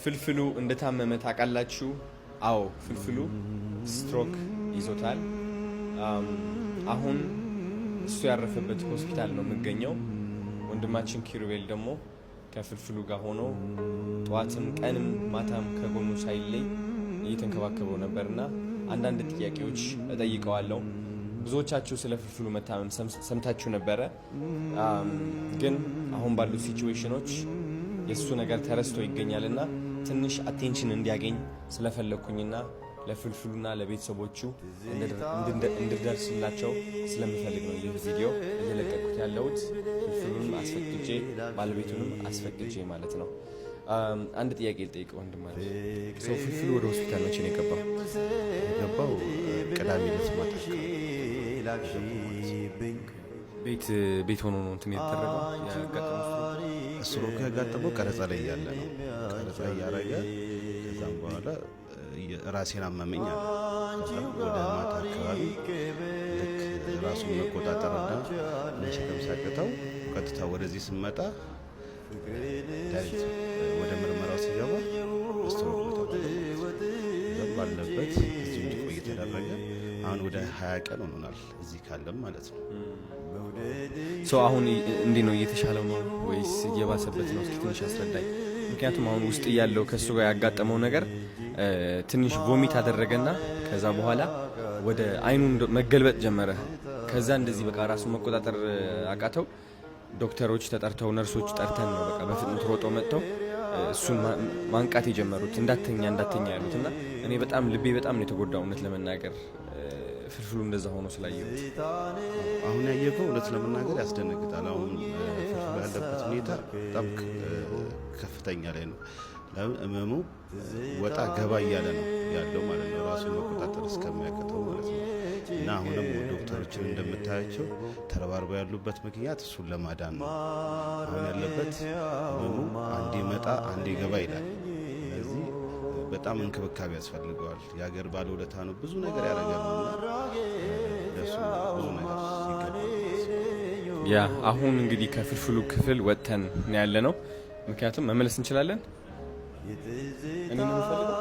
ፍልፍሉ እንደታመመ ታውቃላችሁ? አዎ ፍልፍሉ ስትሮክ ይዞታል። አሁን እሱ ያረፈበት ሆስፒታል ነው የምገኘው። ወንድማችን ኪሩቤል ደግሞ ከፍልፍሉ ጋር ሆኖ ጠዋትም ቀንም ማታም ከጎኑ ሳይለይ እየተንከባከበው ነበርና አንዳንድ ጥያቄዎች እጠይቀዋለሁ። ብዙዎቻችሁ ስለ ፍልፍሉ መታመም ሰምታችሁ ነበረ። ግን አሁን ባሉት ሲቹዌሽኖች የሱ ነገር ተረስቶ ይገኛልና ትንሽ አቴንሽን እንዲያገኝ ስለፈለኩኝና ለፍልፍሉና ለቤተሰቦቹ እንድደርስላቸው ስለምፈልግ ነው ይህ ቪዲዮ እየለቀቁት ያለሁት። ፍልፍሉንም አስፈቅጄ ባለቤቱንም አስፈቅጄ ማለት ነው። አንድ ጥያቄ ልጠይቅ ወንድም ማለት ሰው ፍልፍሉ ወደ ሆስፒታል መቼ ነው የገባው? ቅዳሜ ዕለት ማታ ቤት ሆኖ ነው እንትን የተደረገው። ስትሮክ ያጋጠመው ቀረጻ ላይ እያለ ነው። ቀረጻ እያረገ ከዛም በኋላ ራሴን አመመኝ አለ። ወደ ማታ አካባቢ ልክ ራሱን መቆጣጠርና መሸከም ሲያቅተው ቀጥታ ወደዚህ ስመጣ ዳይሬክት ወደ ምርመራው ሲገባ ስትሮክ ባለበት እዚሁ እንዲቆይ የተደረገ አሁን ወደ 20 ቀን ሆኖናል እዚህ ካለም ማለት ነው። አሁን እንዴት ነው? እየተሻለው ነው ወይስ እየባሰበት ነው? እስኪ ትንሽ አስረዳኝ። ምክንያቱም አሁን ውስጥ ያለው ከሱ ጋር ያጋጠመው ነገር ትንሽ ቮሚት አደረገና ከዛ በኋላ ወደ አይኑ መገልበጥ ጀመረ። ከዛ እንደዚህ በቃ ራሱን መቆጣጠር አቃተው። ዶክተሮች ተጠርተው ነርሶች ጠርተን ነው በቃ በፍጥነት ሮጠው መጥተው እሱን ማንቃት የጀመሩት እንዳተኛ ያሉትና እኔ በጣም ልቤ በጣም ነው የተጎዳው እውነት ለመናገር ፍልፍሉ እንደዛ ሆኖ ስላየሁት። አሁን ያየከው እውነት ለመናገር ያስደነግጣል። አሁን ፍልፍሉ ያለበት ሁኔታ በጣም ከፍተኛ ላይ ነው። ህመሙ ወጣ ገባ እያለ ነው ያለው ማለት ነው፣ ራሱን መቆጣጠር እስከሚያቅተው ማለት ነው። እና አሁንም ዶክተሮችን እንደምታያቸው ተረባርበው ያሉበት ምክንያት እሱን ለማዳን ነው። አሁን ያለበት ህመሙ አንዴ መጣ አንዴ ገባ ይላል። ስለዚህ በጣም እንክብካቤ ያስፈልገዋል። የሀገር ባለውለታ ነው፣ ብዙ ነገር ያደርጋልና ለሱ ብዙ ነገር ያ አሁን እንግዲህ ከፍልፍሉ ክፍል ወጥተን ያለ ነው። ምክንያቱም መመለስ እንችላለን። እኔ ነው የምፈልገው